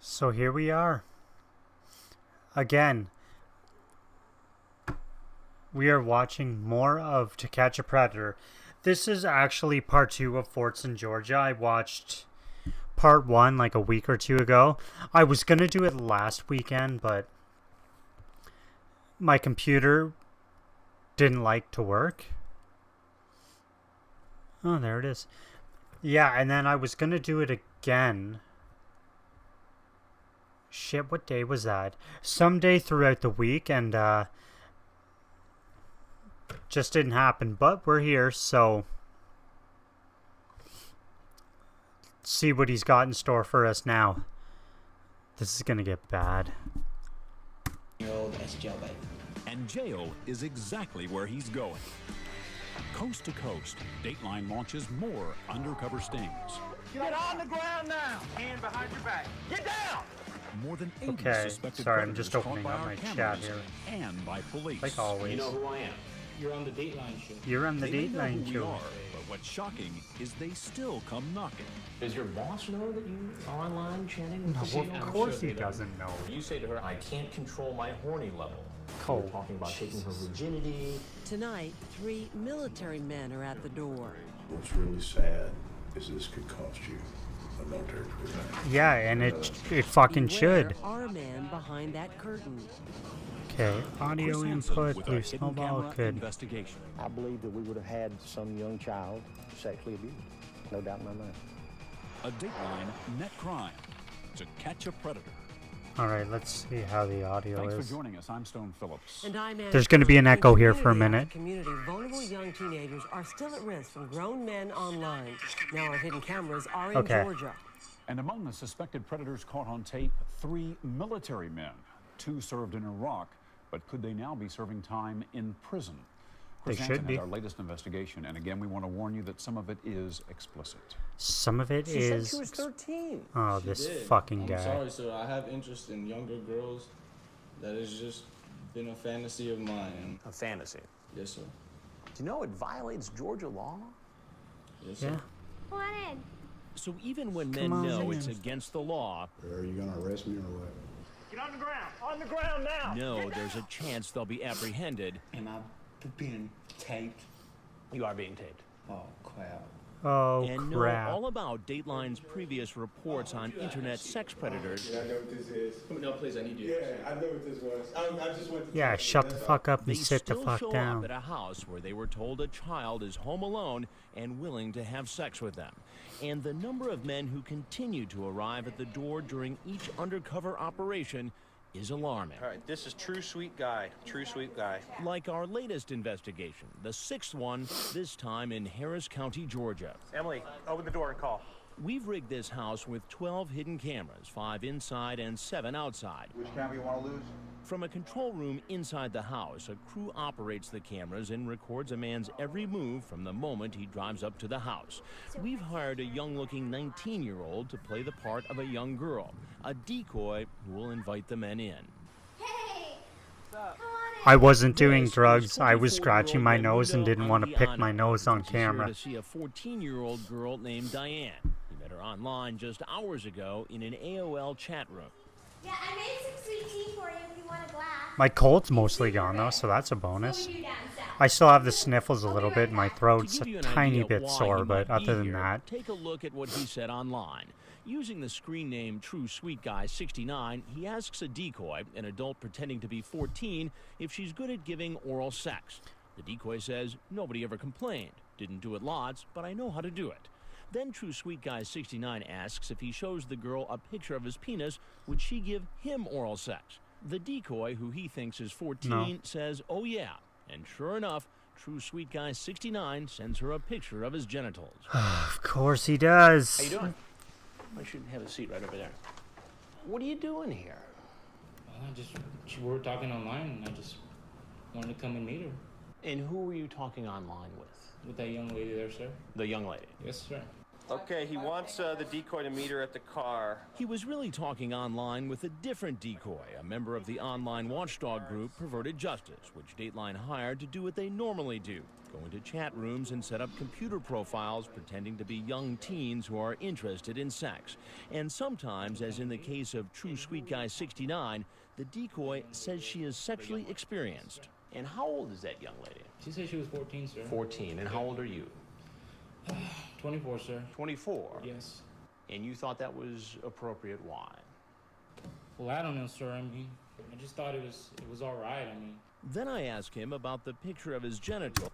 So here we are. Again, we are watching more of To Catch a Predator. This is actually part 2 of Forts in Georgia. I watched part 1 like a week or two ago. I was going to do it last weekend, but my computer didn't like to work. Oh, there it is. Yeah, and then I was going to do it again. Shit, what day was that? Someday throughout the week, and just didn't happen. But we're here, so see what he's got in store for us now. This is gonna get bad. As jailbait. And jail is exactly where he's going. Coast to coast, Dateline launches more undercover stings. Get on the ground now! Hand behind your back. Get down! More than 80 Okay, suspected sorry, I'm predators just caught opening by up our my chat cameras here. and by police. Like always. You know who I am. You're on the Dateline show. You're on the They may know Dateline who we show. are, but what's shocking is they still come knocking. Does your boss know that you are online chatting with No, casino? of I'm course sure he they don't. doesn't know. You say to her, I can't control my horny level. Cold. You're talking about taking her virginity. Tonight, 3 military men are at the door. What's really sad is this could cost you a military career. Yeah, and it fucking should. Beware our man behind that curtain. Okay, audio Chris Hansen input, with a blue hidden snowball, camera good. investigation. I believe that we would have had some young child sexually abused. No doubt in my mind. A Dateline net crime. To Catch a Predator. Alright, let's see how the audio Thanks is. for joining us. I'm Stone Phillips. And I'm There's gonna be an In echo here for a community minute. after community, vulnerable young teenagers are still at risk from grown men online. Now our hidden cameras are in Okay. Georgia. And among the suspected predators caught on tape, 3 military men. 2 served in Iraq, but could they now be serving time in prison? Chris They should Hansen be. has our latest investigation, and again, we want to warn you that some of it is explicit. Some of it She said is. she was 13. Oh, She this did. fucking I'm guy. sorry, sir. I have interest in younger girls. That has just been a fantasy of mine. A fantasy. Yes, sir. Do you know it violates Georgia law? Yes, sir. Yeah. Come on in. So even when Come men on know in. it's against the law, Are you gonna arrest me or what? Get on the ground! On the ground now! no, there's a chance they'll be apprehended. Am I being taped? You are being taped. Oh, crap. Oh, And know crap. all about Dateline's previous reports on internet sex predators. Yeah, I know what this is. No, please, I need you. Yeah, I know what this was. I just went to Yeah, shut the fuck up They and sit the still fuck show up down. at a house where they were told a child is home alone and willing to have sex with them. And the number of men who continue to arrive at the door during each undercover operation is alarming. All right, this is True Sweet Guy. True Sweet Guy. Like our latest investigation, the 6th one, this time in Harris County, Georgia. Emily, open the door and call. We've rigged this house with 12 hidden cameras, 5 inside and 7 outside. Which camera you want to lose? From a control room inside the house, a crew operates the cameras and records a man's every move from the moment he drives up to the house. We've hired a young-looking 19-year-old to play the part of a young girl, a decoy who will invite the men in. Hey! Come on in. I wasn't doing This drugs. is I was 44-year-old scratching my nose and Raimundo didn't want to pick my Andiano. nose on He's here camera. to see a 14-year-old girl named Diane. He met her online just hours ago in an AOL chat room. Yeah, I made some sweet tea for you if you want a glass. My cold's mostly gone though, so that's a bonus. I still have the sniffles a little bit, and my To throat's give a you an tiny idea bit why sore, he but might be other than here, that, take a look at what he said online. Using the screen name True Sweet Guy 69, he asks a decoy, an adult pretending to be 14, if she's good at giving oral sex. The decoy says, nobody ever complained. Didn't do it lots, but I know how to do it. Then True Sweet Guy 69 asks if he shows the girl a picture of his penis, would she give him oral sex? The decoy, who he thinks is 14, No. says, oh yeah. And sure enough, True Sweet Guy 69 sends her a picture of his genitals. of course he does. How you doing? Why don't you have a seat right over there? What are you doing here? We were talking online, and I just wanted to come and meet her. And who were you talking online with? With that young lady there, sir. The young lady. Yes, sir. Okay, he wants the decoy to meet her at the car. He was really talking online with a different decoy, a member of the online watchdog group Perverted Justice, which Dateline hired to do what they normally do, go into chat rooms and set up computer profiles pretending to be young teens who are interested in sex. And sometimes, as in the case of True Sweet Guy 69, the decoy says she is sexually experienced. And how old is that young lady? She said she was 14, sir. 14. And how old are you? 24, sir. 24? Yes. And you thought that was appropriate. Why? Well, I don't know, sir. I mean, I just thought it was all right. I mean. Then I ask him about the picture of his genital.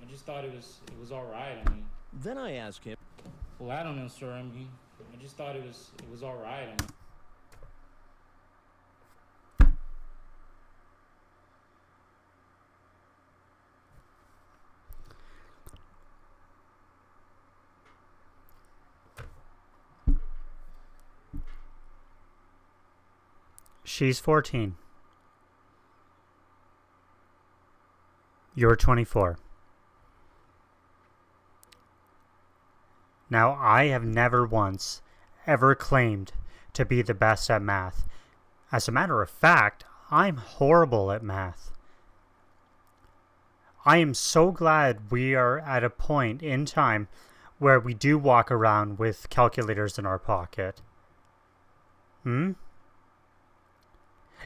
I just thought it was all right. I mean. Then I ask him. Well, I don't know, sir. I mean, I just thought it was all right. I mean. She's 14. You're 24. Now, I have never once ever claimed to be the best at math. As a matter of fact, I'm horrible at math. I am so glad we are at a point in time where we do walk around with calculators in our pocket.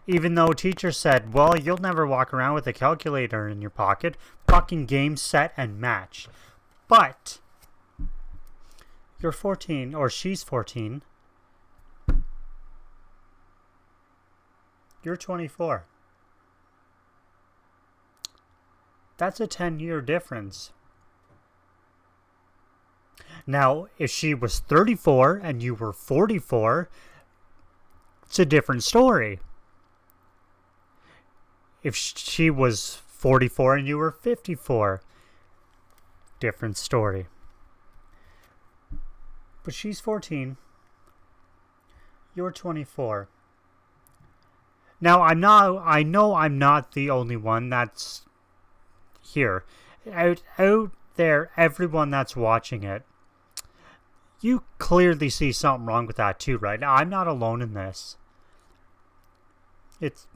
Even though teacher said, well, you'll never walk around with a calculator in your pocket. Fucking game, set, and match. But you're 14, or she's 14. You're 24. That's a 10-year difference. Now, if she was 34 and you were 44, it's a different story. If she was 44 and you were 54, different story. But she's 14. You're 24. Now, I know I'm not the only one that's here. Out there, everyone that's watching it, you clearly see something wrong with that too, right? Now, I'm not alone in this. It's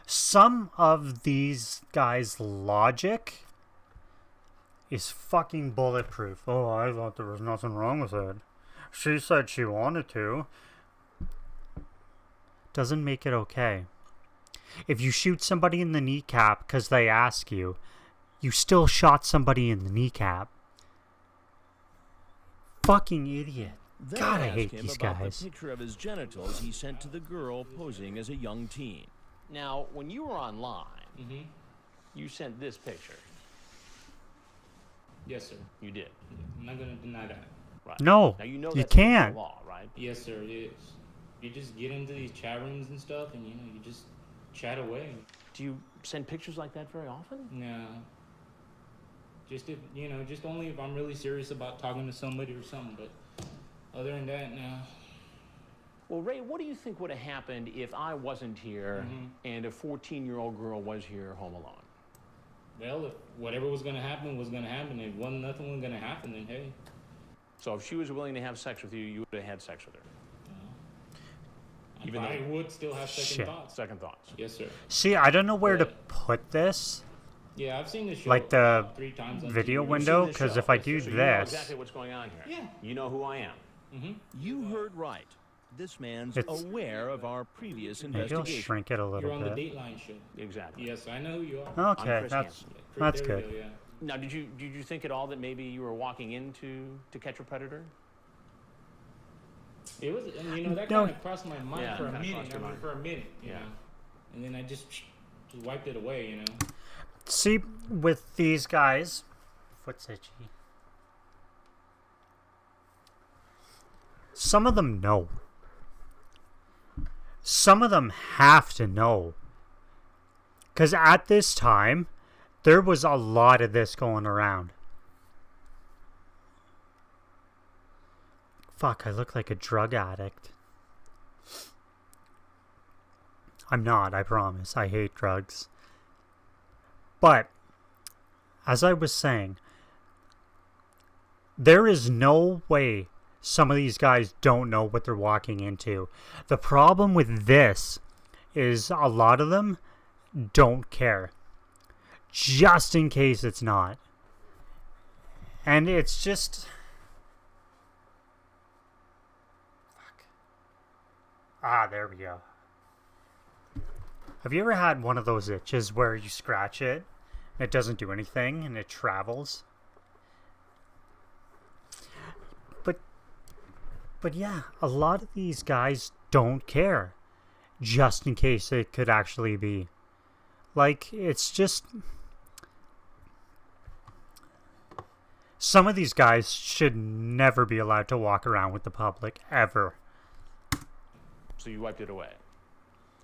some of these guys' logic is fucking bulletproof. Oh, I thought there was nothing wrong with it. She said she wanted to. Doesn't make it okay. If you shoot somebody in the kneecap because they ask you, you still shot somebody in the kneecap. Fucking idiot. Then God, I ask hate him these about guys. the picture of his genitals he sent to the girl posing as a young teen. Now, when you were online, you sent this picture. Yes, sir. You did. I'm not gonna deny that. Right. No, now, you know you that's can't. against the law, right? Yes, sir. It is. You just get into these chat rooms and stuff, and you just chat away. Do you send pictures like that very often? No. Just if just only if I'm really serious about talking to somebody or something. But other than that, no. Well, Ray, what do you think would have happened if I wasn't here and a 14-year-old girl was here home alone? Well, if whatever was gonna happen was gonna happen. If nothing was gonna happen, then hey. So if she was willing to have sex with you, you would have had sex with her. Even I would still have second thoughts. Second thoughts. Yes, sir. See, I don't know where to put this. Yeah, I've seen this show like the 3 times on video TV. window, because if I do so this, you know exactly what's going on here. Yeah. You know who I am. You heard right. This man's It's- aware of our previous maybe I'll investigation. shrink it a little You're on the bit. Dateline show. Exactly. Yes, I know who you are. Okay, Chris that's Hansen. There we good. go, yeah. Now, did you think at all that maybe you were walking into To Catch a Predator? It was, and that No. kind of crossed my mind Yeah, for a kinda minute. crossed your mind. For a minute, you Yeah. know. And then I just wiped it away, you know. See, with these guys, foot's itchy. Some of them know. Some of them have to know. Because at this time, there was a lot of this going around. Fuck, I look like a drug addict. I'm not, I promise. I hate drugs. But, as I was saying, there is no way some of these guys don't know what they're walking into. The problem with this is a lot of them don't care. Just in case it's not. And it's just... Fuck. Ah, there we go. Have you ever had one of those itches where you scratch it, and it doesn't do anything, and it travels? But yeah, a lot of these guys don't care. Just in case it could actually be. Like, it's just... Some of these guys should never be allowed to walk around with the public, ever. So you wiped it away.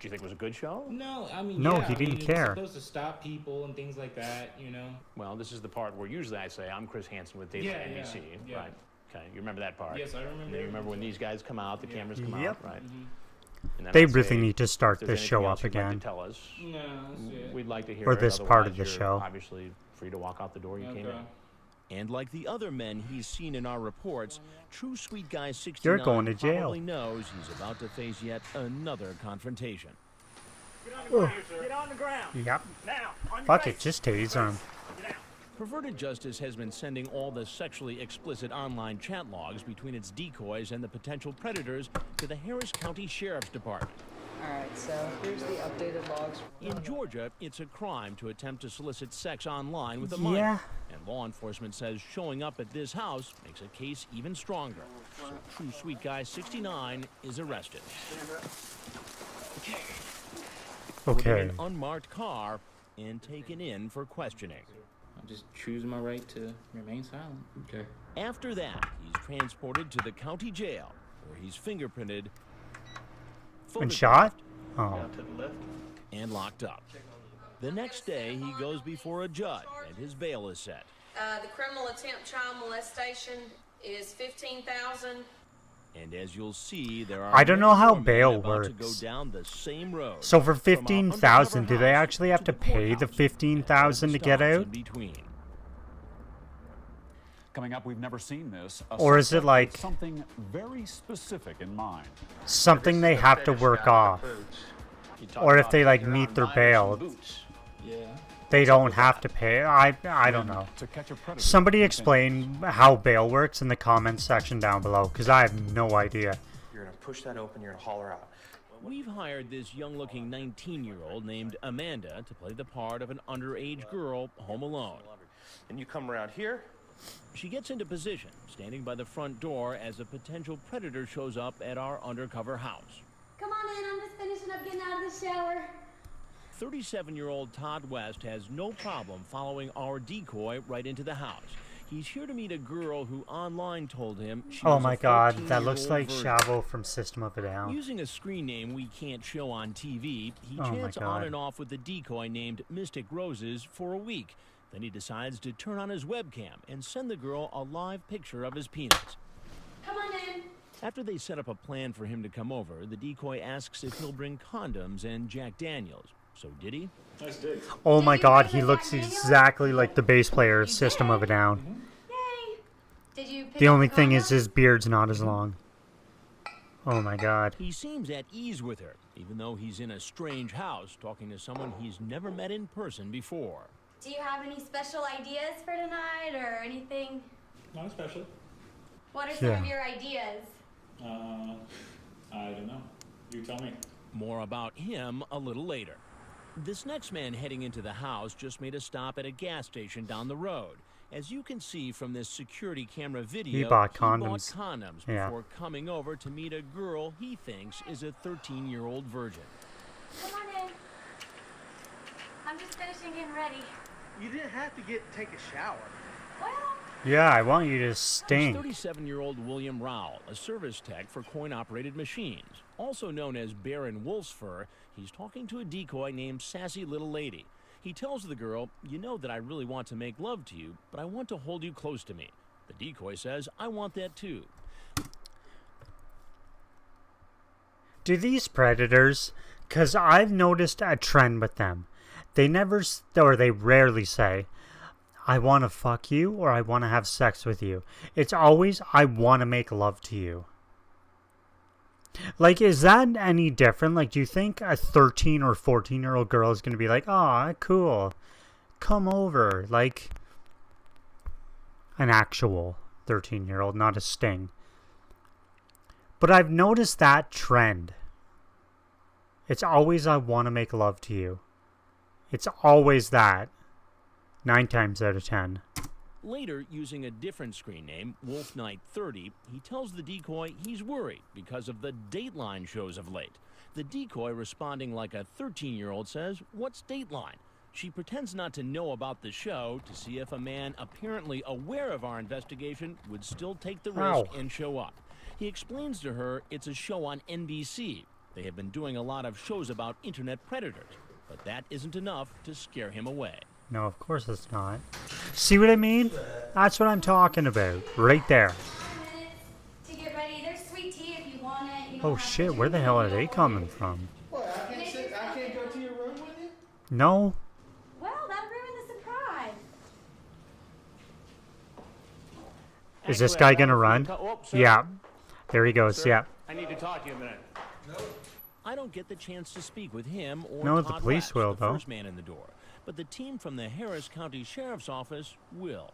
Do you think it was a good show? No, I mean, no, yeah, he didn't It's care. supposed to stop people and things like that, you know. Well, this is the part where usually I say, I'm Chris Hansen with Daily NBC, yeah. right? Okay, you remember that part? Yes, I remember. And then you remember when these guys come out, the cameras come out, right? And then They I'd really say, need to start if there's this show anything up else you'd like again. to tell us, No, that's it. we'd like to hear Or it. this part of Otherwise, the you're show. obviously free to walk out the door you came in. And like the other men he's seen in our reports, True Sweet Guy 69 You're going to jail. probably knows he's about to face yet another confrontation. Get on the ground, sir. Get on the ground. Yep. Now, on your Fuck face. it, just taser him. Perverted Justice has been sending all the sexually explicit online chat logs between its decoys and the potential predators to the Harris County Sheriff's Department. All right, so here's the updated logs. In Georgia, it's a crime to attempt to solicit sex online with a minor. Yeah. And law enforcement says showing up at this house makes a case even stronger. So True Sweet Guy 69 is arrested. Put in Okay. an unmarked car and taken in for questioning. I just choose my right to remain silent. Okay. After that, he's transported to the county jail, where he's fingerprinted, And shot? Oh. Down to the left. and locked up. The next day, he goes before a judge, and his bail is set. The criminal attempt child molestation is $15,000. And as you'll see, there are I don't know how more men bail about to works. go down the same road. So for From our 15,000, do undercover they house actually have to the pay the courthouse, 15,000 to and get stops out? in between. Coming up, we've never seen this. A Or is it suspect like- with something very specific in mind? Something they have to work off. Or if they like meet their bail, Yeah. they don't have to pay. I don't know. To catch a predator. Somebody explain how bail works in the comments section down below, because I have no idea. You're gonna push that open. You're gonna holler out. We've hired this young-looking 19-year-old named Amanda to play the part of an underage girl home alone. And you come around here. She gets into position, standing by the front door as a potential predator shows up at our undercover house. Come on in, I'm just finishing up getting out of the shower. 37-year-old Todd West has no problem following our decoy right into the house. He's here to meet a girl who online told him she Oh was my a god, that 14-year-old looks like virgin. Chavo from System of a Down. Using a screen name we can't show on TV, he Oh my chats on God. and off with the decoy named Mystic Roses for a week. Then he decides to turn on his webcam and send the girl a live picture of his penis. Come on in. After they set up a plan for him to come over, the decoy asks if he'll bring condoms and Jack Daniels. So did he? Nice dig. Oh my you god, bring he the looks Jack Daniels? exactly like the bass player of System of a Down. Yay. Did you pick The up only the thing is condom? his beard's not as long. Oh my god. He seems at ease with her, even though he's in a strange house talking to someone he's never met in person before. Do you have any special ideas for tonight or anything? Not special. What are some Yeah. of your ideas? I don't know. You tell me. More about him a little later. This next man heading into the house just made a stop at a gas station down the road. As you can see from this security camera video, He bought condoms. Yeah. before coming over to meet a girl he thinks is a 13-year-old virgin. Come on in. I'm just finishing getting ready. You didn't have to take a shower. Well, Yeah, I want you to Here's stink. 37-year-old William Rowell, a service tech for coin-operated machines. Also known as Baron Wolfsfur, he's talking to a decoy named Sassy Little Lady. He tells the girl, "You know that I really want to make love to you, but I want to hold you close to me." The decoy says, "I want that too." Do these predators, because I've noticed a trend with them, they never, or they rarely say, I want to fuck you or I want to have sex with you. It's always, I want to make love to you. Like, is that any different? Like, do you think a 13 or 14-year-old girl is going to be like, aw, cool, come over? Like, an actual 13-year-old, not a sting. But I've noticed that trend. It's always, I want to make love to you. It's always that. 9 times out of 10. Later, using a different screen name, Wolf Knight 30, he tells the decoy he's worried because of the Dateline shows of late. The decoy, responding like a 13-year-old, says, "What's Dateline?" She pretends not to know about the show to see if a man apparently aware of our investigation would still take the risk and show up. He explains to her it's a show on NBC. They have been doing a lot of shows about internet predators, but that isn't enough to scare him away. No, of course it's not. See what I mean? That's what I'm talking about. Right there. To get ready, there's sweet tea if you want it. Oh shit, where the hell are they coming from? What, I can't go to your room with you? No. Well, that ruined the surprise. Is this guy gonna run? Yeah. There he goes, Sir, yeah. I need to talk to you a minute. No. I don't get the chance to speak with him or No, Todd the police West, will, the though. first man in the door. But the team from the Harris County Sheriff's Office will.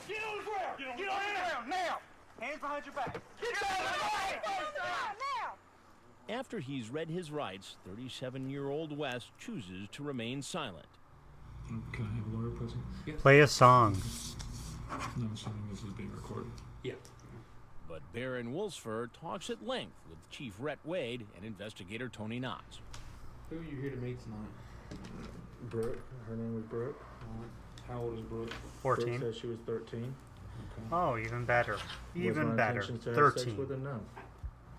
Get on the ground! Get on the ground now! Hands behind your back! Get down now! After he's read his rights, 37-year-old West chooses to remain silent. Can I have a lawyer present? Yes. Play a song. No, assuming this is being recorded. Yeah. But Baron Wolfsford talks at length with Chief Rhett Wade and investigator Tony Knotts. Who are you here to meet tonight? Brooke. Her name was Brooke. How old is Brooke? 14. Brooke said she was 13. Okay. Oh, even better. Even my better. intention to have sex 13. with her? No.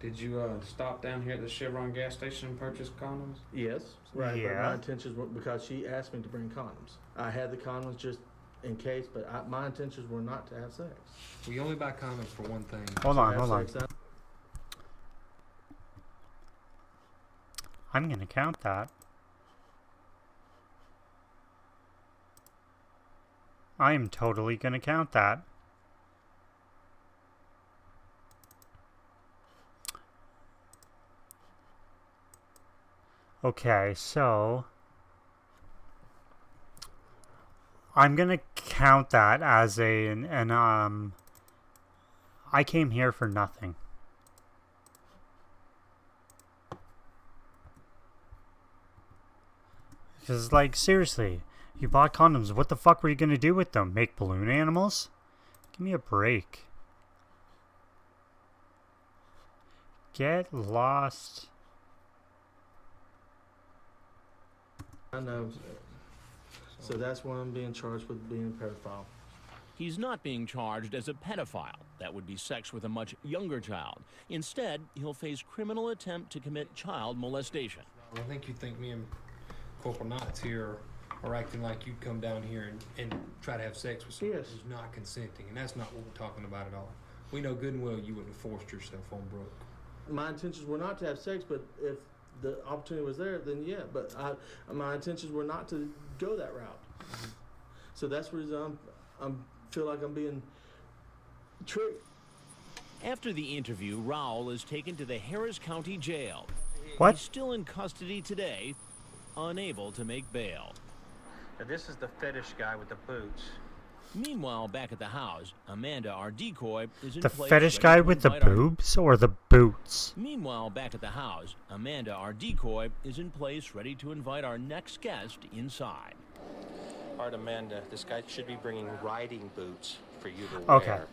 Did you stop down here at the Chevron gas station and purchase condoms? Yes. Right. But Yeah. my intentions were because she asked me to bring condoms. I had the condoms just in case, but my intentions were not to have sex. We only buy condoms for one thing. Hold on, To have hold on. sex, I'm gonna count that. I am totally gonna count that. Okay, so I'm gonna count that as I came here for nothing. Because, like, seriously, you bought condoms. What the fuck were you gonna do with them? Make balloon animals? Give me a break. Get lost. I know. So that's why I'm being charged with being a pedophile. He's not being charged as a pedophile. That would be sex with a much younger child. Instead, he'll face criminal attempt to commit child molestation. I think you think me and Corporal Knotts here are acting like you'd come down here and try to have sex with someone who's not consenting, and that's not what we're talking about at all. We know good and well you wouldn't have forced yourself on Brooke. My intentions were not to have sex, but if the opportunity was there, then yeah. But my intentions were not to go that route. So that's the reason I feel like I'm being tricked. After the interview, Rowell is taken to the Harris County Jail. What? He's still in custody today, unable to make bail. Now, this is the fetish guy with the boots. Meanwhile, back at the house, Amanda, our decoy, is in The place fetish ready guy to with the invite our- boobs or the boots? Meanwhile, back at the house, Amanda, our decoy, is in place ready to invite our next guest inside. All right, Amanda, this guy should be bringing riding boots for you to Okay. wear.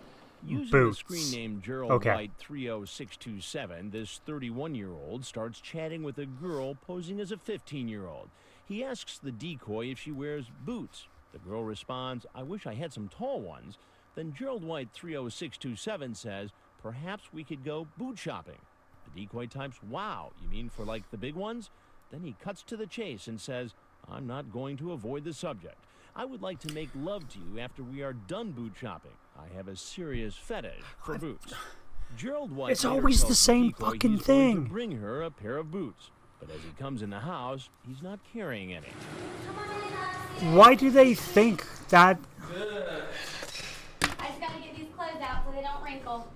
Using Boots. the screen name Gerald Okay. White 30627, this 31-year-old starts chatting with a girl posing as a 15-year-old. He asks the decoy if she wears boots. The girl responds, "I wish I had some tall ones." Then Gerald White 30627 says, "Perhaps we could go boot shopping." The decoy types, "Wow, you mean for like the big ones?" Then he cuts to the chase and says, "I'm not going to avoid the subject. I would like to make love to you after we are done boot shopping. I have a serious fetish for boots." Gerald White It's later always tells the same decoy fucking he's going thing. to bring her a pair of boots, but as he comes in the house, he's not carrying any. Why do they think that? I just gotta get these clothes out so they don't wrinkle.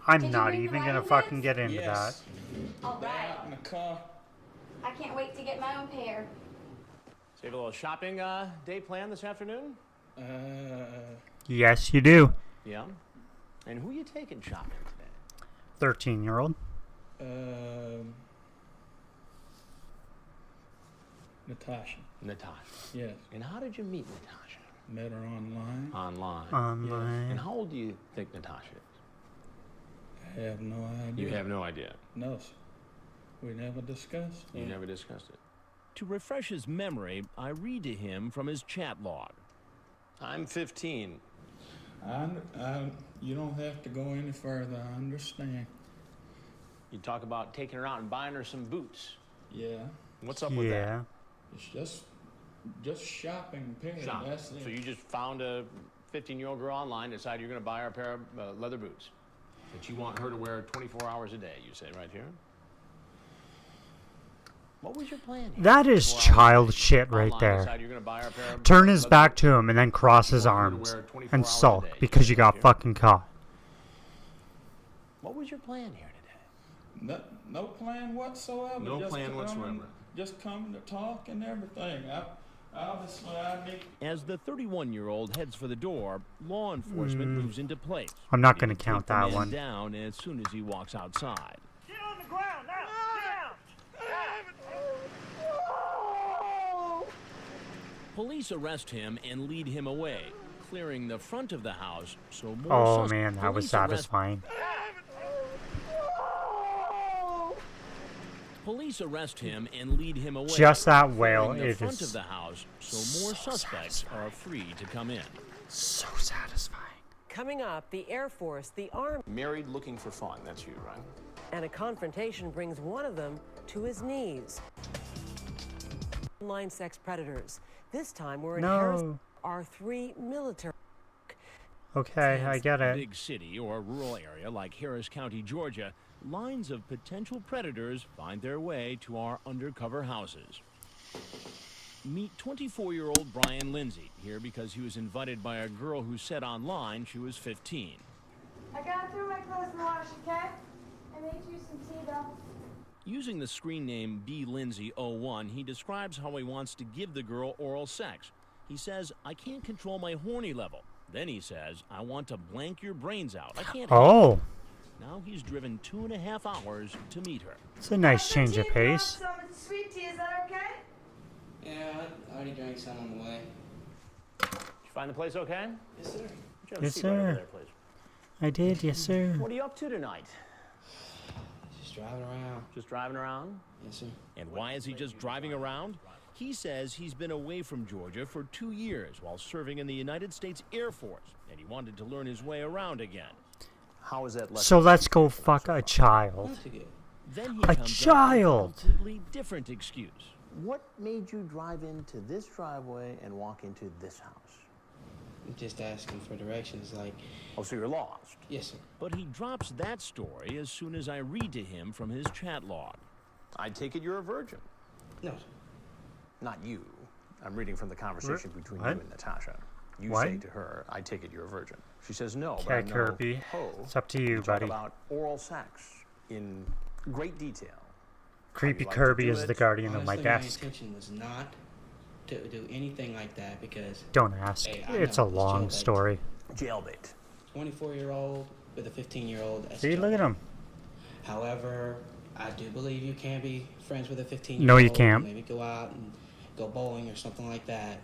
I'm Did you not bring the even gonna riding fucking boots? get into Yes. All right. Out in the car. I can't wait to get my own pair. So you have a little shopping day planned this afternoon? that. Yes, you do. Yeah. And who are you taking shopping today? 13-year-old. Natasha. Natasha. Yes. And how did you meet Natasha? Met her online. Online. Online. And how old do you think Natasha is? I have no idea. You have no idea. No, sir. We never discussed. You never discussed it. To refresh his memory, I read to him from his chat log. I'm 15. You don't have to go any further. I understand. You talk about taking her out and buying her some boots. Yeah. What's up with that? Yeah. It's just shopping, period. Shopping. That's it. So you just found a 15-year-old girl online, decided you're going to buy her a pair of leather boots that you want her to wear 24 hours a day, you say right here? What was your plan here? That is 24 child hours a day. shit right Online, there. decide you're going to buy her a pair of Turn his leather back boots. to him and then cross his You want her to arms wear 24 and hours a sulk day, because you right got here. fucking caught. What was your plan here today? No plan whatsoever. No Just plan whatsoever. Just coming to talk and everything. Obviously, I need. As the 31-year-old heads for the door, law enforcement moves into place. I'm not They gonna take count the that man one. down as soon as he walks outside. Get on the ground now! Police arrest him and lead him away, clearing the front of the house so more Oh man, that was Police arrest- satisfying. Police arrest him and lead him away. Just that wail, clearing the it front is of the house so more suspects are free to come in. So satisfying. Coming up, the Air Force, the Army, Married looking for fun. That's you, right? and a confrontation brings one of them to his knees. Online sex predators. This time we're in Harris. No. Our 3 military. Okay, I get it. Big city or rural area like Harris County, Georgia, lines of potential predators find their way to our undercover houses. Meet 24-year-old Brian Lindsay, here because he was invited by a girl who said online she was 15. I gotta throw my clothes in the wash, okay? I made you some tea, though. Using the screen name BLindsay01, he describes how he wants to give the girl oral sex. He says, I can't control my horny level. Then he says, I want to blank your brains out. I can't. Oh, Now he's driven 2.5 hours to meet her. it's a nice change of pace. Some sweet tea, is that okay? Yeah, I already drank some on the way. Did you find the place okay? Yes, sir. Would you have a Yes, seat right over sir. there, please? I did, yes sir. What are you up to tonight? Just driving around. Just driving around? Yes, sir. And why is he just driving around? He says he's been away from Georgia for 2 years while serving in the United States Air Force, and he wanted to learn his way around again. How is that less So let's go fuck a child. Not too good. Then he A comes up with child. a completely different excuse. What made you drive into this driveway and walk into this house? I'm just asking for directions, like. Oh, so you're lost. Yes, sir. But he drops that story as soon as I read to him from his chat log. I take it you're a virgin. No, sir. Not you. I'm reading from the conversation between What? you and Natasha. You What? say to her, I take it you're a virgin. She says no, but Okay, I know, Kirby. ho, It's up to you, talk buddy. about oral sex in great detail. Creepy like to Kirby do is it? the guardian of my Honestly, desk. My intention was not to do anything like that because. Don't ask. Hey, I It's know, a long jailbait. story. Jailbait. 24-year-old with a 15-year-old. See, look at him. However, I do believe you can be friends with a 15-year-old. No, you can't. Maybe go out and go bowling or something like that.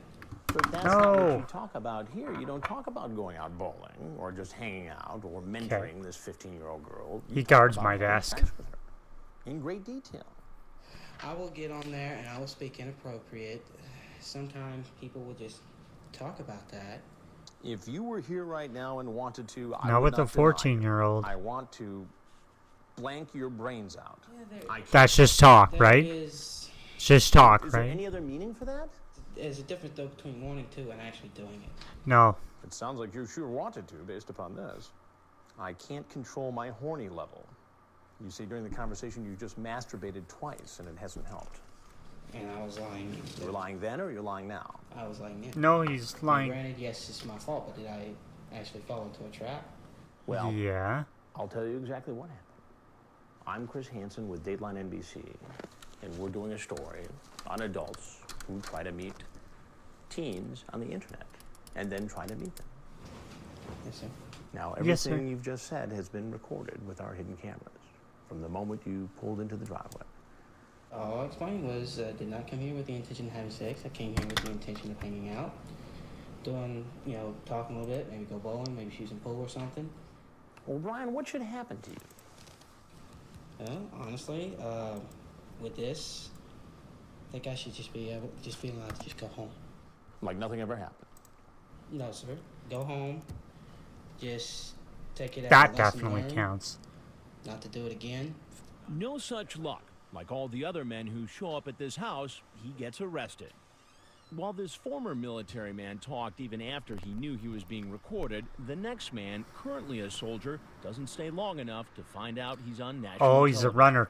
But that's not what No. you talk about here. You don't talk about going out bowling or just hanging out or mentoring this 15-year-old girl. You He talk guards about my having desk. sex with her in great detail. I will get on there and I will speak inappropriate. Sometimes people will just talk about that. If you were here right now and wanted to, I Not would with a not deny it. 14-year-old. I want to blank your brains out. That's just talk, There right? is- It's just talk, Is there right? any other meaning for that? There's a difference though between wanting to and actually doing it. No. It sounds like you sure wanted to, based upon this. I can't control my horny level. You see, during the conversation, you just masturbated twice, and it hasn't helped. And I was lying. You were lying then, or you're lying now? I was lying then. No, he's lying. Granted, yes, it's my fault, but did I actually fall into a trap? Well, yeah. I'll tell you exactly what happened. I'm Chris Hansen with Dateline NBC, and we're doing a story on adults who try to meet teens on the internet and then try to meet them. Yes, sir. Now, everything you've just said has been recorded with our hidden cameras from the moment you pulled into the driveway. All I explained was did not come here with the intention of having sex. I came here with the intention of hanging out, doing, talking a little bit, maybe go bowling, maybe shoot some pool or something. Well, Brian, what should happen to you? Well, honestly, with this, I think I should just be allowed to just go home. Like nothing ever happened? No, sir. Go home. Just take it out. That definitely counts. Not to do it again. No such luck. Like all the other men who show up at this house, he gets arrested. While this former military man talked even after he knew he was being recorded, the next man, currently a soldier, doesn't stay long enough to find out he's on national Oh, he's a runner.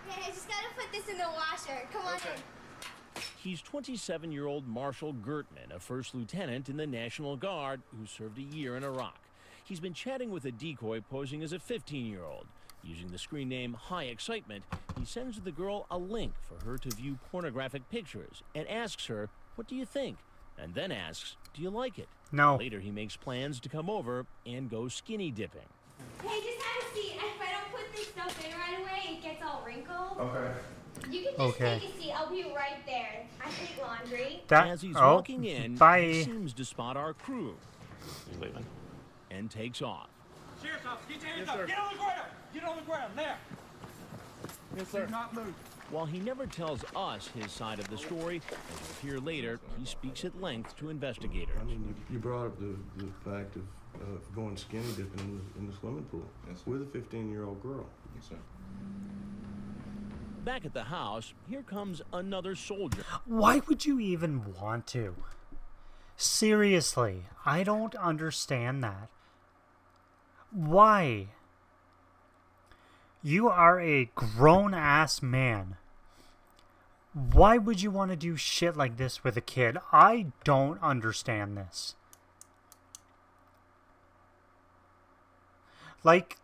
Hey, I just gotta put this in the washer. Come on in. He's 27-year-old Marshall Gertman, a first lieutenant in the National Guard who served a year in Iraq. He's been chatting with a decoy posing as a 15-year-old. Using the screen name High Excitement, he sends the girl a link for her to view pornographic pictures and asks her, "What do you think?" And then asks, "Do you like it?" No. Later, he makes plans to come over and go skinny dipping. Hey, just have a seat. If I don't put this stuff in right away, it gets all wrinkled. Okay. You can just take a seat. I'll be right there. I hate laundry. As he's walking in, bye. he seems to spot our crew. He's leaving. And takes off. Cheers, officer. Get your hands up. Get on the ground. Get on the ground now. Yes, sir. Do not move. While he never tells us his side of the story, as you'll hear later, he speaks at length to investigators. I mean, you brought up the fact of going skinny dipping in the swimming pool with a 15-year-old girl. Yes, sir. Back at the house, here comes another soldier. Why would you even want to? Seriously, I don't understand that. Why? You are a grown-ass man. Why would you want to do shit like this with a kid? I don't understand this. Like...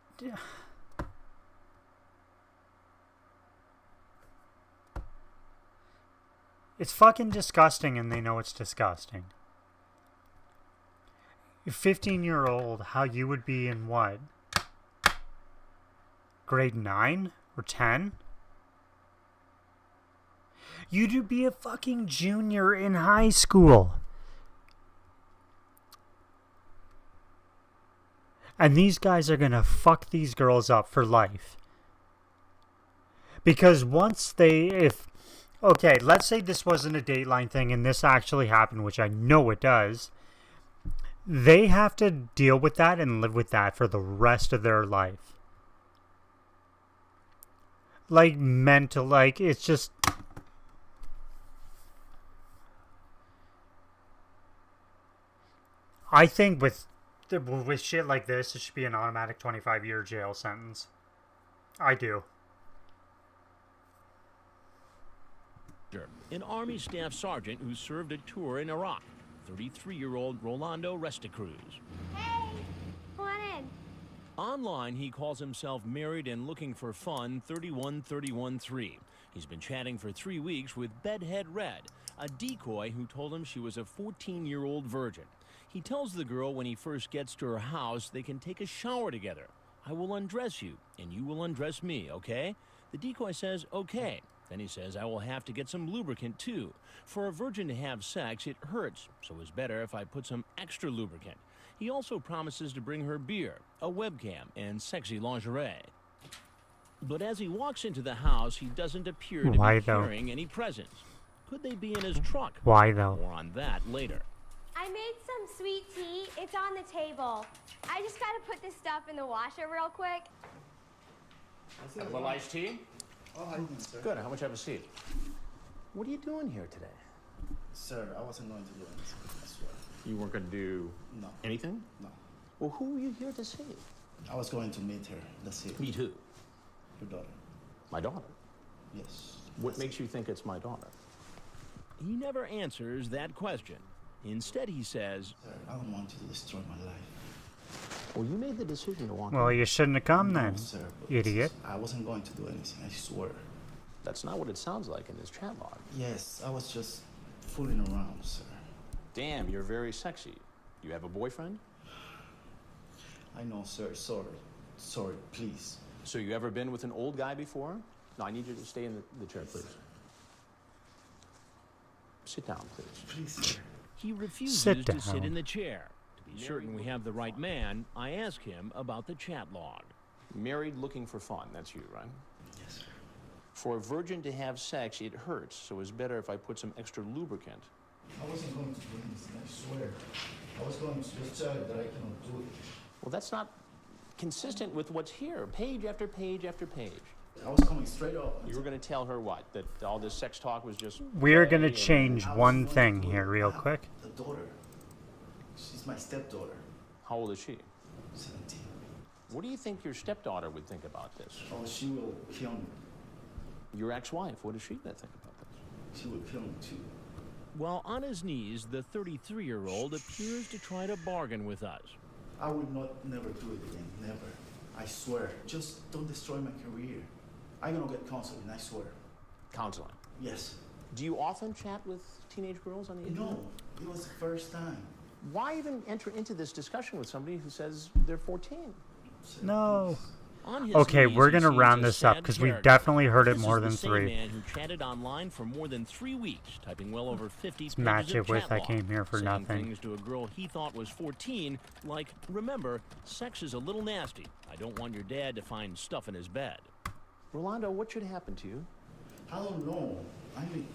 It's fucking disgusting and they know it's disgusting. You're 15-year-old, how you would be in what? Grade 9 or 10? You'd be a fucking junior in high school. And these guys are gonna fuck these girls up for life. Because once okay, let's say this wasn't a Dateline thing and this actually happened, which I know it does. They have to deal with that and live with that for the rest of their life. Like, mental, like, it's just... I think with shit like this, it should be an automatic 25-year jail sentence. I do. An Army Staff Sergeant who served a tour in Iraq, 33-year-old Rolando Resticruz. Hey, come on in. Online, he calls himself married and looking for fun 31313. He's been chatting for 3 weeks with Bedhead Red, a decoy who told him she was a 14-year-old virgin. He tells the girl when he first gets to her house they can take a shower together. "I will undress you, and you will undress me, okay?" The decoy says, "Okay." Then he says, "I will have to get some lubricant, too. For a virgin to have sex, it hurts, so it's better if I put some extra lubricant." He also promises to bring her beer, a webcam, and sexy lingerie. But as he walks into the house, he doesn't appear to be carrying any presents. Could they be in his truck? Why, though? More on that later. I made some sweet tea. It's on the table. I just gotta put this stuff in the washer real quick. A little iced tea? Oh, how you doing, sir? Good. How much have a seat? What are you doing here today? Sir, I wasn't going to do anything, I swear. You weren't going to do No. anything? No. Well, who are you here to see? I was going to meet her. That's it. Meet who? Your daughter. My daughter. Yes. What makes you think it's my daughter? He never answers that question. Instead, he says, Sir, I don't want you to destroy my life. Well, you made the decision to walk Well, in. you shouldn't have come No, then, sir, but idiot. I wasn't going to do anything, I swear. That's not what it sounds like in this chat log. Yes, I was just fooling around, sir. Damn, you're very sexy. You have a boyfriend? I know, sir. Sorry. Sorry, please. So you ever been with an old guy before? No, I need you to stay in the chair, please. Sit down, please. Please, sir. he refuses Sit to sit down. in the chair. To be certain we have the right man, I ask him about the chat log. Married, looking for fun. That's you, right? Yes, sir. For a virgin to have sex, it hurts, so it's better if I put some extra lubricant. I wasn't going to do anything, I swear. I was going to just tell you that I cannot do it. Well, that's not consistent with what's here, page after page after page. I was coming straight up. You were going to tell her what? That all this sex talk was just... We're going to play and- change one thing here real quick. The daughter. She's my stepdaughter. How old is she? 17. What do you think your stepdaughter would think about this? Oh, she will kill me. Your ex-wife, what is she going to think about this? She will kill me too. While on his knees, the 33-year-old appears to try to bargain with us. I will never do it again. Never. I swear. Just don't destroy my career. I'm gonna get counseling, I swear. Counseling. Yes. Do you often chat with teenage girls on the internet? No, it was the first time. Why even enter into this discussion with somebody who says they're 14? No. On his Okay, knees, we're he going to seems round a this up sad because we've character. definitely heard it This more is than the same 3. man who chatted online for more than 3 weeks, typing well over 50 pages match of it with chat I log, came here for saying nothing. things to a girl he thought was 14, like, remember, sex is a little nasty. I don't want your dad to find stuff in his bed. Rolando, what should happen to you? I don't know. I mean,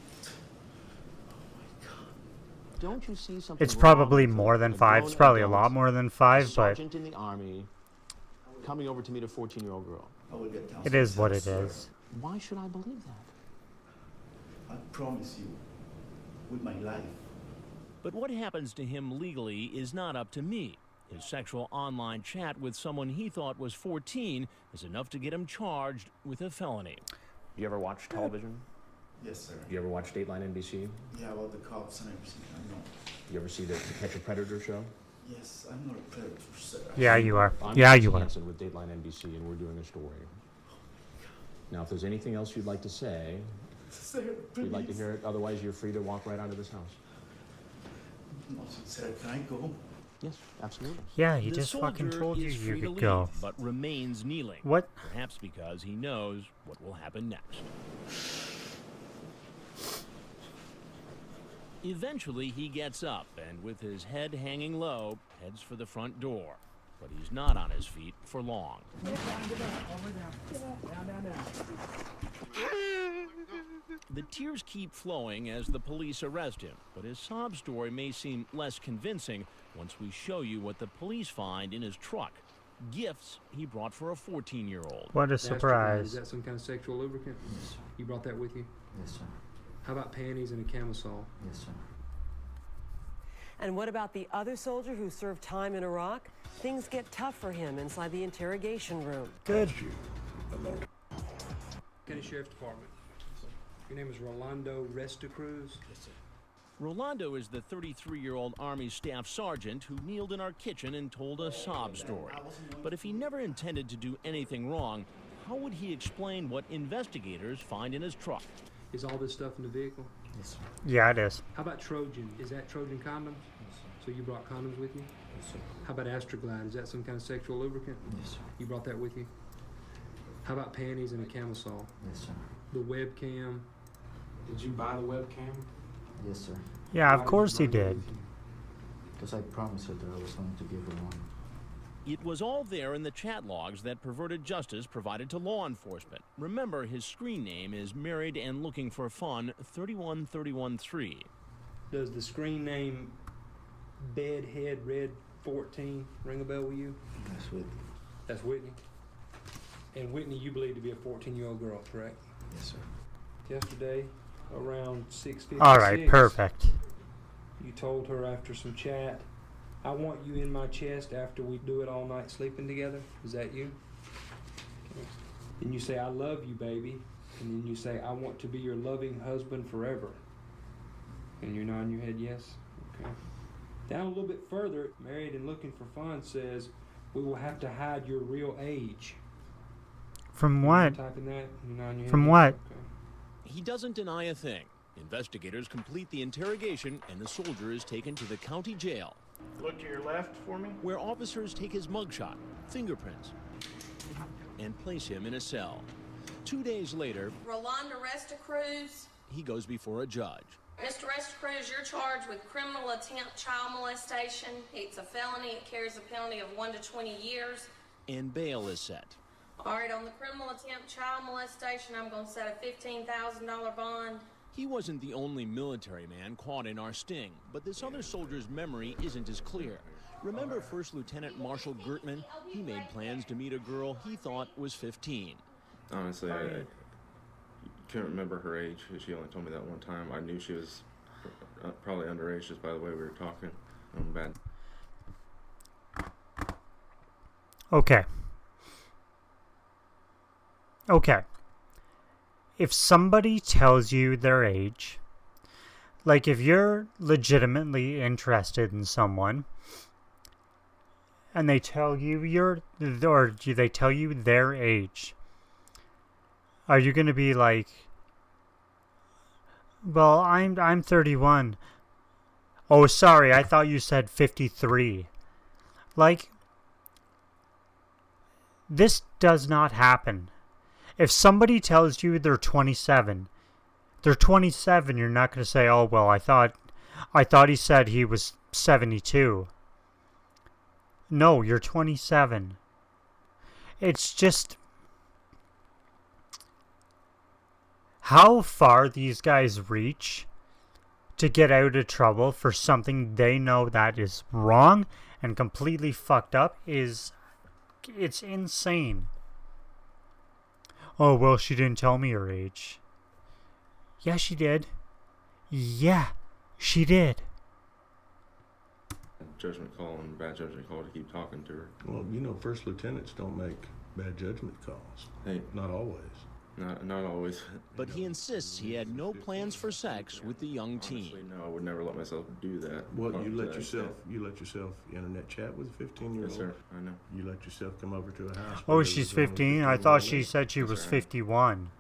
Don't you see something It's wrong probably with more a than 5. It's grown probably a adult, lot more than 5, but sergeant in the army coming over to meet a 14-year-old girl? I will get counseling. it is what I it swear. is. Why should I believe that? I promise you, with my life. But what happens to him legally is not up to me. His sexual online chat with someone he thought was 14 is enough to get him charged with a felony. You ever watch television? Yes, sir. You ever watch Dateline NBC? Yeah, about the cops and everything. I know. You ever see the To Catch a Predator show? Yes, I'm not a predator, sir. Yeah, you are. I'm Yeah, Chris you are. Hansen with Dateline NBC, and we're doing a story. Now, if there's anything else you'd like to say, Sir, please. we'd like to hear it. Otherwise, you're free to walk right out of this house. No, sir, can I go? Yes, absolutely. Yeah, he The just fucking soldier told you is you free to could go. leave, but remains kneeling. What? Perhaps because he knows what will happen next. Eventually, he gets up and, with his head hanging low, heads for the front door. But he's not on his feet for long. The tears keep flowing as the police arrest him, but his sob story may seem less convincing once we show you what the police find in his truck. Gifts he brought for a 14-year-old. What a Is surprise. that some kind of sexual lubricant? Yes, sir. You brought that with you? Yes, sir. How about panties and a camisole? Yes, sir. And what about the other soldier who served time in Iraq? Things get tough for him inside the interrogation room. Good. County Sheriff's Department. Your name is Rolando Restacruz? Yes, sir. Rolando is the 33-year-old Army Staff Sergeant who kneeled in our kitchen and told a sob story. But if he never intended to do anything wrong, how would he explain what investigators find in his truck? Is all this stuff in the vehicle? Yes, sir. Yeah, it is. How about Trojan? Is that Trojan condoms? Yes, sir. So you brought condoms with you? Yes, sir. How about Astroglide? Is that some kind of sexual lubricant? Yes, sir. You brought that with you? How about panties and a camisole? Yes, sir. The webcam? Did you buy the webcam? Yes, sir. Yeah, of course he did. Because I promised her that I was going to give her one. It was all there in the chat logs that Perverted Justice provided to law enforcement. Remember, his screen name is Married and Looking for Fun 31313. Does the screen name Bedhead Red 14 ring a bell with you? That's Whitney. That's Whitney. And Whitney, you believe to be a 14-year-old girl, correct? Yes, sir. Yesterday, around 6:56. All right, perfect. You told her after some chat I want you in my chest after we do it all night sleeping together. Is that you? Okay. Then you say, I love you, baby. And then you say, I want to be your loving husband forever. And you're nodding your head yes? Okay. Down a little bit further, Married and Looking for Fun says, we will have to hide your real age. From what? Typing that, you're nodding your head From yes? what? Okay. He doesn't deny a thing. Investigators complete the interrogation, and the soldier is taken to the county jail, Look to your left for me. where officers take his mugshot, fingerprints, and place him in a cell. 2 days later, Rolanda Resta-Cruz. he goes before a judge. Mr. Resta-Cruz, you're charged with criminal attempt child molestation. It's a felony. It carries a penalty of 1 to 20 years. And bail is set. All right, on the criminal attempt child molestation, I'm going to set a $15,000 bond. He wasn't the only military man caught in our sting, but this other soldier's memory isn't as clear. Remember First Lieutenant Marshall Gertman? He made plans to meet a girl he thought was 15. Honestly, I couldn't remember her age. She only told me that one time. I knew she was probably underage just by the way we were talking. Bad. Okay. Okay. If somebody tells you their age, like if you're legitimately interested in someone, and they tell you they tell you their age, are you going to be like, well, I'm 31. Oh, sorry, I thought you said 53. Like, this does not happen. If somebody tells you they're 27, they're 27, you're not going to say, oh, well, I thought he said he was 72. No, you're 27. It's just how far these guys reach to get out of trouble for something they know that is wrong and completely fucked up it's insane. Oh, well, she didn't tell me her age. Yeah, she did. Yeah, she did. Judgment call and bad judgment call to keep talking to her. Well, you know, first lieutenants don't make bad judgment calls. Hey, not always. Not always. But he insists he had no plans for sex with the young teen. Honestly, no, I would never let myself do that. Well, you let yourself internet chat with a 15-year-old. Yes, sir. I know. You let yourself come over to a house. Oh, she's 15? I thought she said she was 51.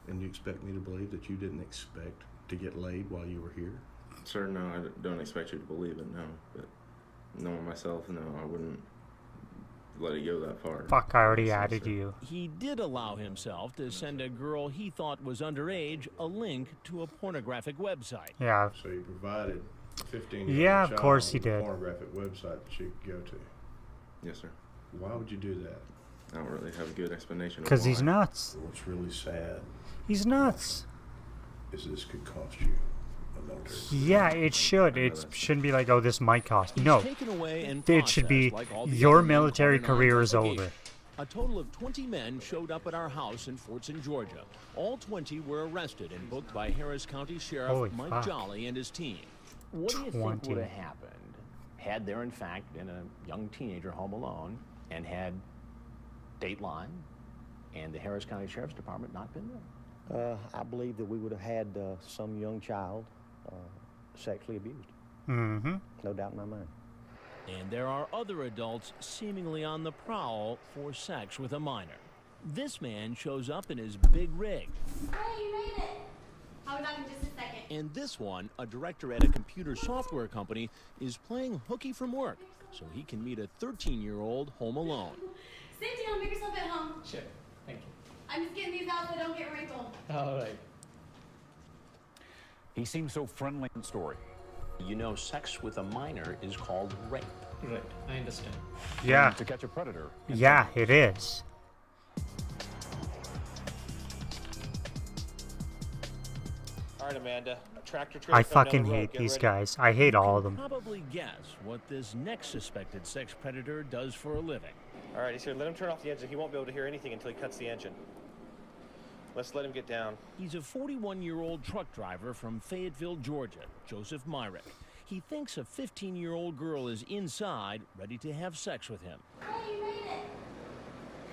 And you expect me to believe that you didn't expect to get laid while you were here? Sir, no, I don't expect you to believe it, no. But knowing myself, no, I wouldn't let it go that far. Fuck, I already added you. He did allow himself to send a girl he thought was underage a link to a pornographic website. Yeah. So you provided a 15-year-old Yeah, of child course he with a did. pornographic website that she could go to. Yes, sir. Why would you do that? I don't really have a good explanation. Because he's nuts. What's really sad He's nuts. is this could cost you a military. Yeah, it should. It shouldn't be like, oh, this might cost. No. Taken away and It should be, processed like all the your other men military caught in our career is over. investigation. A total of 20 men showed up at our house in Fortson, Georgia. All 20 were arrested and booked by Harris County Sheriff Holy Mike fuck. Jolly and his team. What do you think 20. would have happened had there, in fact, been a young teenager home alone and had Dateline and the Harris County Sheriff's Department not been there? I believe that we would have had some young child sexually abused. Mm-hmm. No doubt in my mind. And there are other adults seemingly on the prowl for sex with a minor. This man shows up in his big rig. Hey, you made it. I'll be back in just a second. And this one, a director at a computer software company, is playing hooky from work so he can meet a 13-year-old home alone. Sit down, make yourself at home. Sure. Thank you. I'm just getting these out so they don't get wrinkled. All right. He seems so friendly in story. You know, sex with a minor is called rape. Right. I understand. Yeah. To catch a predator. Yeah, it is. All right, Amanda. A tractor I trailer coming down fucking the road. hate Get these ready. guys. I hate all of them. Probably guess what this next suspected sex predator does for a living. All right, he's here. Let him turn off the engine. He won't be able to hear anything until he cuts the engine. Let's let him get down. He's a 41-year-old truck driver from Fayetteville, Georgia, Joseph Myrick. He thinks a 15-year-old girl is inside, ready to have sex with him. Hey, you made it.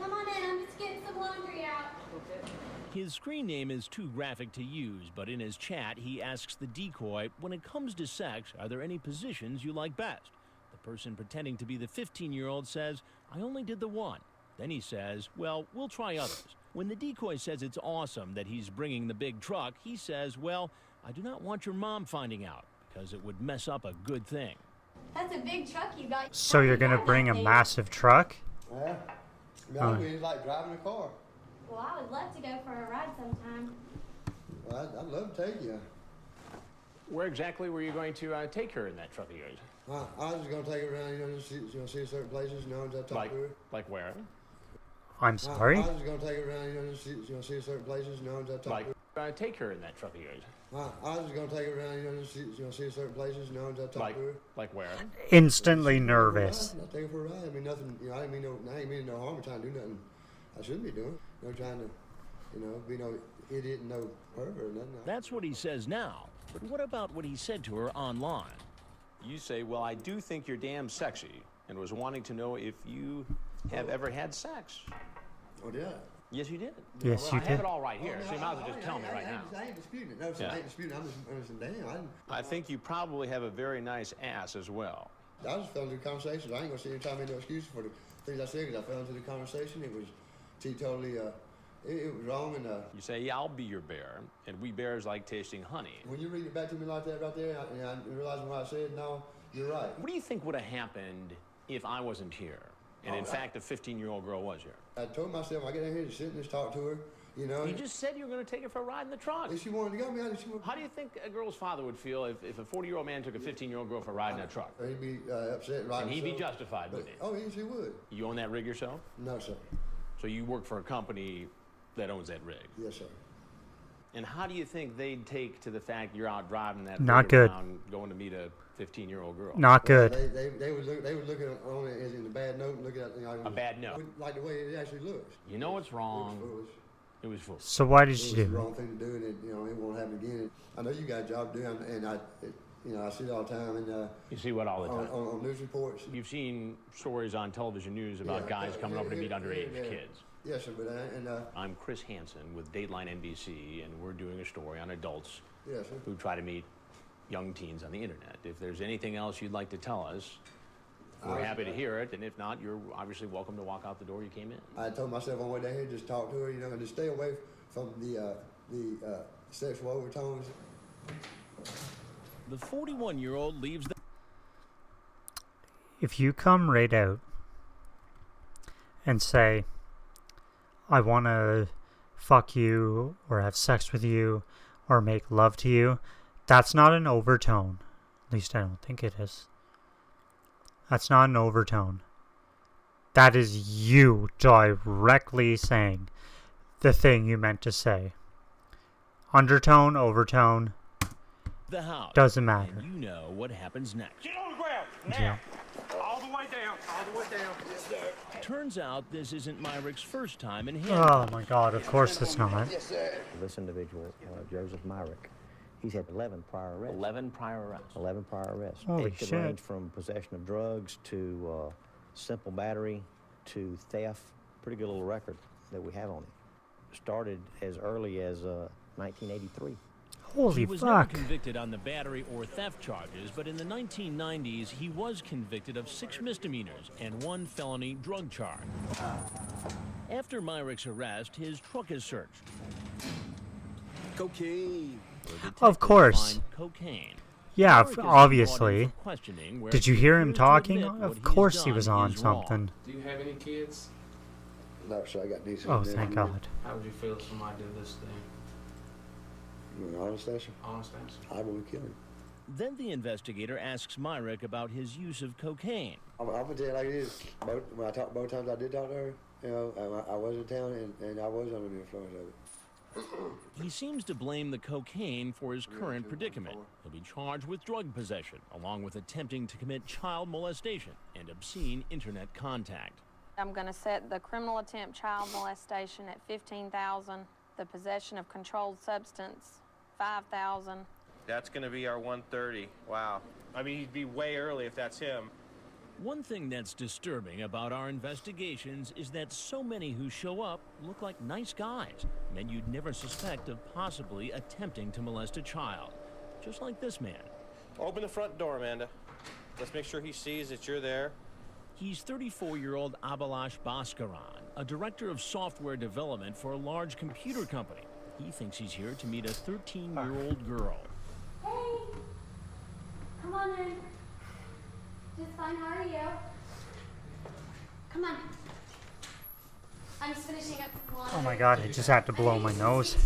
Come on in, I'm just getting some laundry out. His screen name is too graphic to use, but in his chat, he asks the decoy, when it comes to sex, are there any positions you like best? The person pretending to be the 15-year-old says, I only did the one. Then he says, well, we'll try others. When the decoy says it's awesome that he's bringing the big truck, he says, well, I do not want your mom finding out, because it would mess up a good thing. That's a big truck you got. So you're gonna bring a massive truck? Yeah. Oh. It's like driving a car. Well, I would love to go for a ride sometime. Well, I'd love to take you. Where exactly were you going to take her in that truck of yours? I was just going to take her around, just see certain places, as I talk to her. Like where? I'm sorry? I was just going to take her around, just see certain places, as I talk to her. Take her in that truck of yours. I was just going to take her around, just see certain places, as I talk to her. Like where? Instantly nervous. I'll take her for a ride. I mean, nothing, I didn't mean no harm in trying to do nothing I shouldn't be doing. Trying to, be no idiot and no pervert or nothing. That's what he says now. But what about what he said to her online? You say, well, I do think you're damn sexy, and was wanting to know if you have ever had sex. Oh, did I? Yes, you did. Yes, well, you I have did. it all right here, so you might as well just tell me right now. I ain't disputing it. No, sir, I ain't disputing it. I'm just damn. I think you probably have a very nice ass as well. I just fell into the conversation. I ain't going to sit here and try to make no excuses for the things I said, because I fell into the conversation. It was totally, it was wrong. And you say, yeah, I'll be your bear, and we bears like tasting honey. When you read it back to me like that right there, and I realizing what I said, no, you're right. What do you think would have happened if I wasn't here, and in fact, a 15-year-old girl was here? I told myself, I get in here to sit and just talk to her, You just said you were going to take her for a ride in the truck. If she wanted to go, How do you think a girl's father would feel if a 40-year-old man took a 15-year-old girl for a ride in a truck? He'd be upset, right? And he'd be justified, wouldn't he? Oh, yes, he would. You own that rig yourself? No, sir. So you work for a company that owns that rig? Yes, sir. And how do you think they'd take to the fact you're out driving that Not rig good. around going to meet a 15-year-old girl? Not good. They would look at it on it as in a bad note, look at it, a bad note. Like the way it actually looks. You know what's wrong. It was foolish. So why did you do It was it? the wrong thing to do, and it won't happen again. I know you got a job to do, and I see it all the time. And you see what all the time? On news reports. You've seen stories on television news about guys coming over to meet underage kids. Yes, sir. But I'm Chris Hansen with Dateline NBC, and we're doing a story on adults yes, sir. who try to meet young teens on the internet. If there's anything else you'd like to tell us, we're happy to hear it. And if not, you're obviously welcome to walk out the door you came in. I told myself on the way down here, just talk to her, and just stay away from the sexual overtones. The 41-year-old leaves the... If you come right out and say, I want to fuck you or have sex with you or make love to you, that's not an overtone. At least I don't think it is. That's not an overtone. That is you directly saying the thing you meant to say. Undertone, overtone, the house. Doesn't matter. And you know what happens next. Get on the ground, now. Yeah. All the way down, all the way down. Yes, sir. Turns out this isn't Myrick's first time in him. Oh my God, of course it's not. Yes, sir. This individual, Joseph Myrick, he's had 11 prior arrests. 11 prior arrests? 11 prior arrests. Holy it could shit. range from possession of drugs to simple battery to theft. Pretty good little record that we have on him. Started as early as 1983. Holy he was fuck. never convicted on the battery or theft charges, but in the 1990s, he was convicted of 6 misdemeanors and 1 felony drug charge. After Myrick's arrest, his truck is searched. Cocaine. Of course. Cocaine. Yeah, Myrick is obviously. brought in for questioning, where Did you he hear him appears to talking? admit what Of he's course he done was on is wrong. something. Do you have any kids? No, sir, I got decent. Oh, thank God. How would you feel if somebody did this thing? Honest answer? Honest answer. I would kill him. Then the investigator asks Myrick about his use of cocaine. I'm gonna tell you like it is. When I talked both times I did talk to her, I was in town and I was under the influence of it. He seems to blame the cocaine for his current predicament. He'll be charged with drug possession, along with attempting to commit child molestation and obscene internet contact. I'm going to set the criminal attempt child molestation at $15,000, the possession of controlled substance $5,000, That's going to be our 1:30. Wow. I mean, he'd be way early if that's him. One thing that's disturbing about our investigations is that so many who show up look like nice guys, men you'd never suspect of possibly attempting to molest a child. Just like this man. Open the front door, Amanda. Let's make sure he sees that you're there. He's 34-year-old Abhilash Bhaskaran, a director of software development for a large computer company. He thinks he's here to meet a 13-year-old girl. Hey, come on in. Just fine, how are you? Come on. I'm just finishing up one. Oh my god, I just had to blow my nose.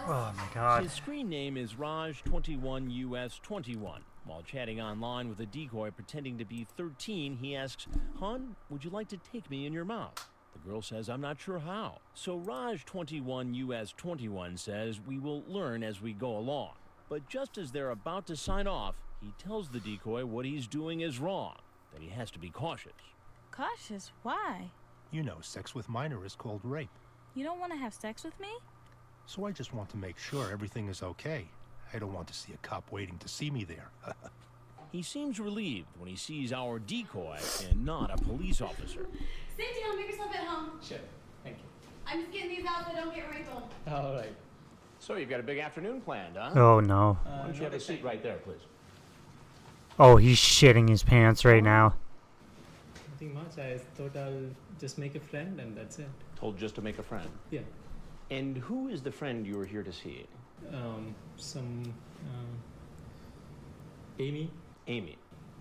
Oh my god. His screen name is Raj21US21. While chatting online with a decoy pretending to be 13, he asks, "Hon, would you like to take me in your mouth?" The girl says, "I'm not sure how." So Raj21US21 says, "We will learn as we go along." But just as they're about to sign off, he tells the decoy what he's doing is wrong, that he has to be cautious. Cautious? Why? You know, sex with minor is called rape. You don't want to have sex with me? So I just want to make sure everything is okay. I don't want to see a cop waiting to see me there. He seems relieved when he sees our decoy and not a police officer. Sit down, make yourself at home. Sure. Thank you. I'm just getting these out so don't get wrinkled. All right. So you've got a big afternoon planned, huh? Oh no. Why don't you have a seat right there, please? Oh, he's shitting his pants right now. Nothing much. I thought I'll just make a friend and that's it. Told just to make a friend. Yeah. And who is the friend you were here to see? Amy. Amy.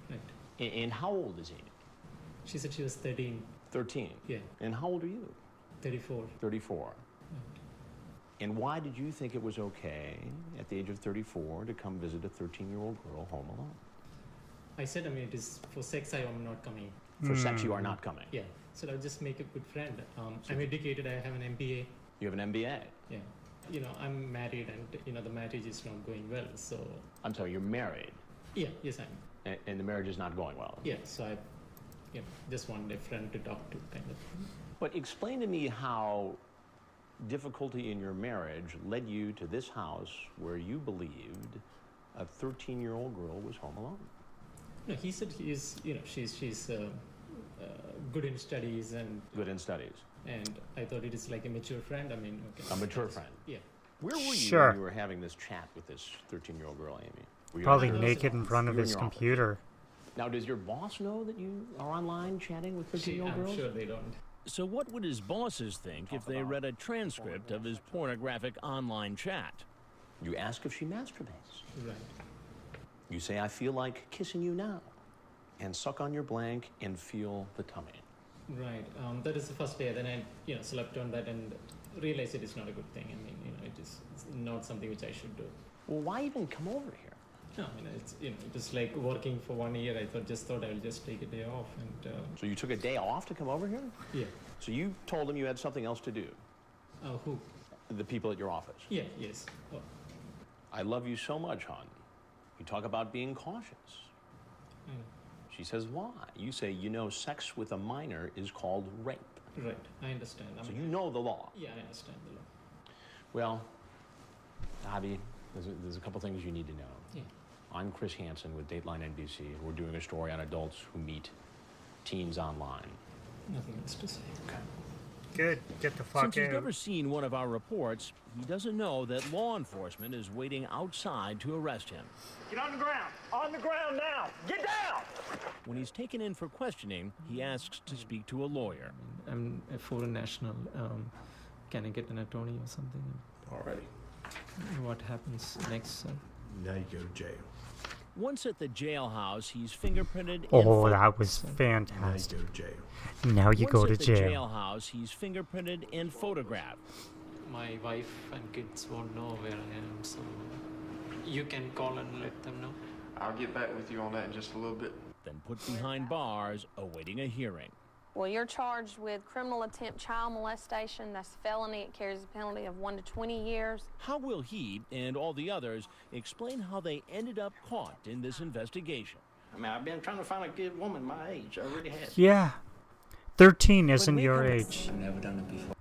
Right. And how old is Amy? She said she was 13. 13? Yeah. And how old are you? 34. 34. And why did you think it was okay at the age of 34 to come visit a 13-year-old girl home alone? I said, I mean, it is for sex, I am not coming. For sex, you are not coming? Yeah. So I'll just make a good friend. I'm educated, I have an MBA. You have an MBA? Yeah. You know, I'm married and, you know, the marriage is not going well, so... I'm sorry, you're married? Yeah, yes, I am. And the marriage is not going well? Yeah, so I, you know, just wanted a friend to talk to, kind of. But explain to me how difficulty in your marriage led you to this house where you believed a 13-year-old girl was home alone. No, he said he is, you know, she's good in studies and... Good in studies. And I thought it is like a mature friend. I mean, okay. A mature friend? Yeah. Where were you Sure. when you were having this chat with this 13-year-old girl, Amy? Were you Probably in your naked in front of you were in his your office? computer. Now, does your boss know that you are online chatting with 13-year-old girls? I'm sure they don't. So what would his bosses think if they read a transcript of his pornographic online chat? You ask if she masturbates. Right. You say, "I feel like kissing you now," and suck on your blank and feel the tummy. Right. That is the first day. Then I, you know, slept on that and realized it is not a good thing. I mean, you know, it's not something which I should do. Well, why even come over here? No, I mean, it's, you know, it was like working for 1 year. I thought I will just take a day off and. So you took a day off to come over here? Yeah. So you told them you had something else to do? Who? The people at your office. Yeah. Yes. Oh. I love you so much, hon. You talk about being cautious. She says, why? You say, you know, sex with a minor is called rape. Right. I understand. So you know the law. Yeah, I understand the law. Well, Avi, there's a couple things you need to know. Yeah. I'm Chris Hansen with Dateline NBC. We're doing a story on adults who meet teens online. Nothing else to say. Okay. Good. Get the fuck Since he's out. never seen one of our reports, he doesn't know that law enforcement is waiting outside to arrest him. Get on the ground. On the ground now. Get down. When he's taken in for questioning, he asks to speak to a lawyer. I'm a foreign national. Can I get an attorney or something? Alrighty. What happens next, sir? Now you go to jail. Once at the jailhouse, he's fingerprinted. Oh, and that was Now you fantastic. go to jail. Now you Once go to at the jail. jailhouse, he's fingerprinted and photographed. My wife and kids won't know where I am, so you can call and let them know. I'll get back with you on that in just a little bit. Then put behind bars, awaiting a hearing. Well, you're charged with criminal attempt child molestation. That's felony. It carries a penalty of 1 to 20 years. How will he and all the others explain how they ended up caught in this investigation? I mean, I've been trying to find a good woman my age. I really have. Yeah. 13 isn't your age. I've never done it before.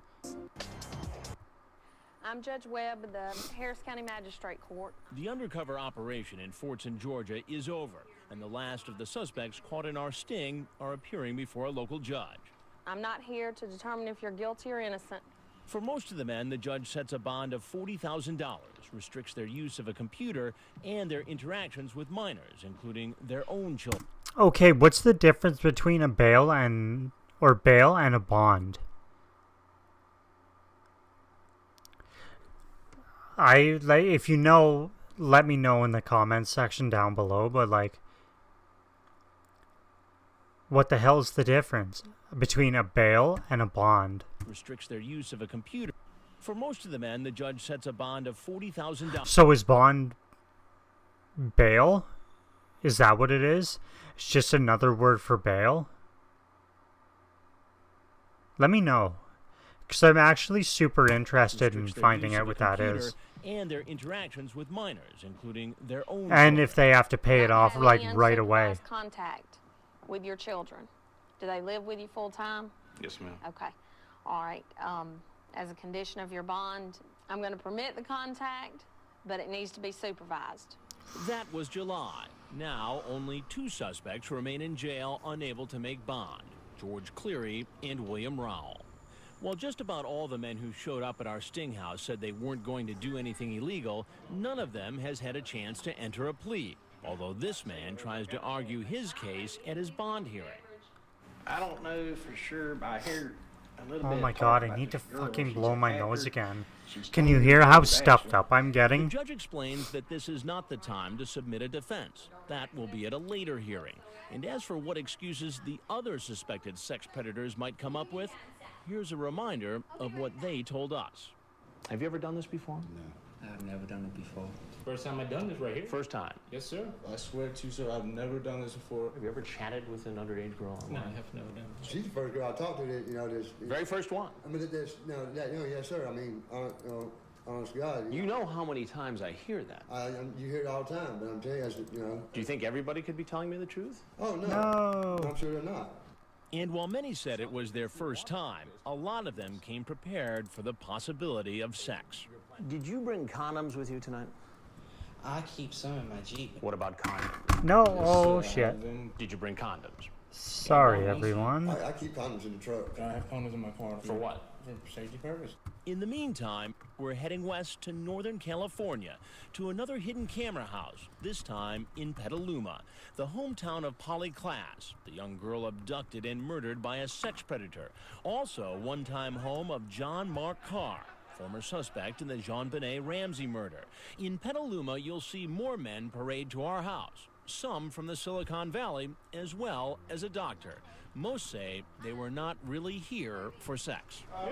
I'm Judge Webb of the Harris County Magistrate Court. The undercover operation in Fortson, Georgia is over, and the last of the suspects caught in our sting are appearing before a local judge. I'm not here to determine if you're guilty or innocent. For most of the men, the judge sets a bond of $40,000, restricts their use of a computer and their interactions with minors, including their own children. Okay, what's the difference between a bail and a bond? If you know, let me know in the comments section down below, but like, what the hell is the difference between a bail and a bond? Restricts their use of a computer. For most of the men, the judge sets a bond of $40,000. So is bond bail? Is that what it is? It's just another word for bail? Let me know, because I'm actually super interested in finding out what that is. And their interactions with minors, including their own. And if they have to pay it off like right away. Contact with your children. Do they live with you full time? Yes, ma'am. Okay. All right. As a condition of your bond, I'm going to permit the contact, but it needs to be supervised. That was July. Now, only 2 suspects remain in jail unable to make bond: George Cleary and William Rowell. While just about all the men who showed up at our sting house said they weren't going to do anything illegal, none of them has had a chance to enter a plea, although this man tries to argue his case at his bond hearing. I don't know for sure, but I hear a little bit. Oh my of talk god, I about need to this girl. fucking She's blow a my hacker. nose again. She's Can you totally hear how bashful. stuffed up I'm The getting? judge explains that this is not the time to submit a defense. That will be at a later hearing. And as for what excuses the other suspected sex predators might come up with, here's a reminder of what they told us. Have you ever done this before? No, I've never done it before. First time I've done this right here. First time. Yes, sir. I swear to you, sir, I've never done this before. Have you ever chatted with an underage girl online? No, I have never done it. She's the first girl I talked to that, you know, this. Very first one. I mean, yes, sir. I mean, honest to God. You know how many times I hear that. You hear it all the time, but I'm telling you, you know. Do you think everybody could be telling me the truth? Oh, no. No. I'm sure they're not. And while many said it was their first time, a lot of them came prepared for the possibility of sex. Did you bring condoms with you tonight? I keep some in my Jeep. What about condoms? No, oh shit. Did you bring condoms? Sorry, everyone. I keep condoms in the truck. I have condoms in my car. For what? For safety purpose. In the meantime, we're heading west to Northern California to another hidden camera house, this time in Petaluma, the hometown of Polly Klaas, the young girl abducted and murdered by a sex predator. Also, one-time home of John Mark Carr, former suspect in the JonBenet Ramsey murder. In Petaluma, you'll see more men parade to our house, some from the Silicon Valley, as well as a doctor. Most say they were not really here for sex. Oh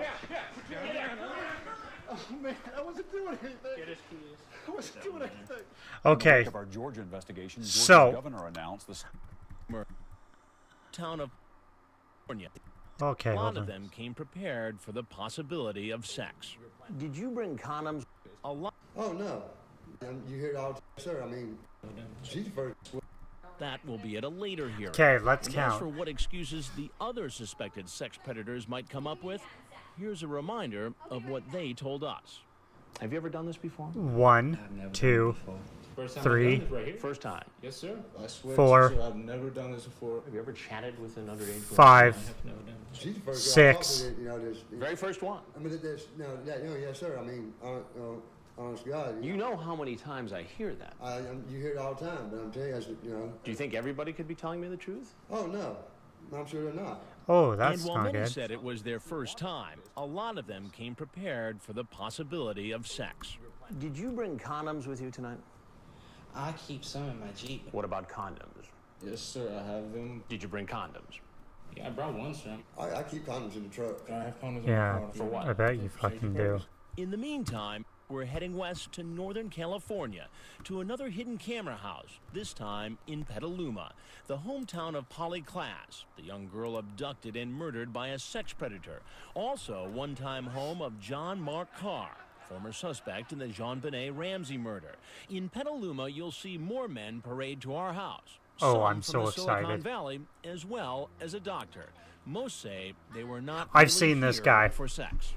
man, I wasn't doing anything. Get his keys. I wasn't doing anything. Okay. Of our Georgia investigation, Georgia's So- governor announced the Town of California. Okay, A lot hold of on. them came prepared for the possibility of sex. Did you bring condoms? A lot. Oh, no. You hear it all the time, sir. I mean, she's the first. That will be at a later hearing. Okay, let's And count. As for what excuses the other suspected sex predators might come up with, here's a reminder of what they told us. Have you ever done this before? 1, 2, First time 3, I've done this right here. First time. Yes, sir. I swear 4, to you, sir, I've never done this before. Have you ever chatted with an underage girl? 5, I have never done it. She's the first girl I talked 6. to that, you know, this. Very first one. I mean, yes, sir. I mean, honest to God. You know how many times I hear that. You hear it all the time, but I'm telling you, you know. Do you think everybody could be telling me the truth? Oh, no. I'm sure they're not. Oh, that's And while not many good. said it was their first time, a lot of them came prepared for the possibility of sex. Did you bring condoms with you tonight? I keep some in my Jeep. What about condoms? Yes, sir, I have them. Did you bring condoms? Yeah, I brought one, sir. I keep condoms in the truck. I have condoms Yeah, in my car. For what? I bet you fucking do. In the meantime, we're heading west to Northern California to another hidden camera house, this time in Petaluma, the hometown of Polly Klaas, the young girl abducted and murdered by a sex predator. Also, one-time home of John Mark Carr, former suspect in the JonBenet Ramsey murder. In Petaluma, you'll see more men parade to our house, Oh, some I'm from so the Silicon excited. Valley, as well as a doctor. Most say they were not I've really seen this here guy. for sex.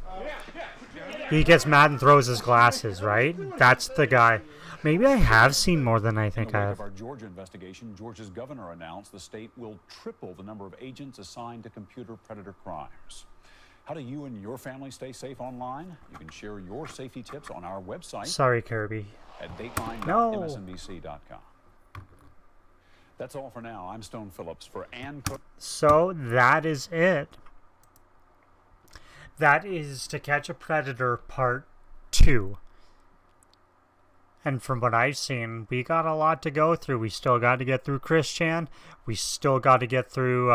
He gets mad and throws his glasses, right? That's the guy. Maybe I have seen more than I In think the I wake have. of our Georgia investigation, Georgia's governor announced the state will triple the number of agents assigned to computer predator crimes. How do you and your family stay safe online? You can share your safety tips on our website. Sorry, Kirby. At dateline.msnbc.com. No. That's all for now. I'm Stone Phillips for Ann Cook. So that is it. That is To Catch a Predator Part 2. And from what I've seen, we got a lot to go through. We still got to get through Chris Chan. We still got to get through,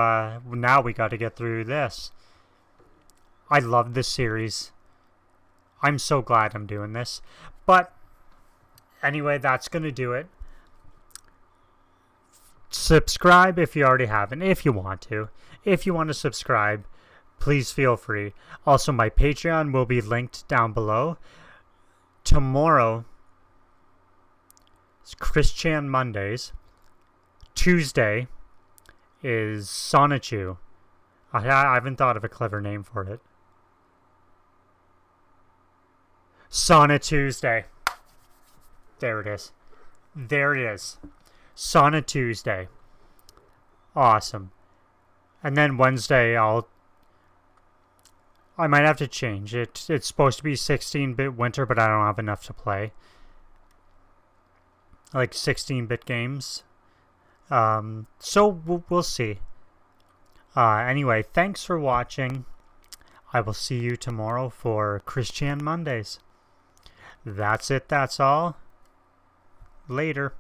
now we got to get through this. I love this series. I'm so glad I'm doing this. But anyway, that's going to do it. Subscribe if you already haven't, if you want to. If you want to subscribe, please feel free. Also, my Patreon will be linked down below. Tomorrow is Chris Chan Mondays. Tuesday is Sonichu. I haven't thought of a clever name for it. Sauna Tuesday. There it is. There it is. Sauna Tuesday. Awesome. And then Wednesday I might have to change it. It's supposed to be 16-bit winter, but I don't have enough to play. Like 16-bit games. So we'll see. Anyway, thanks for watching. I will see you tomorrow for Chris Chan Mondays. That's it. That's all. Later.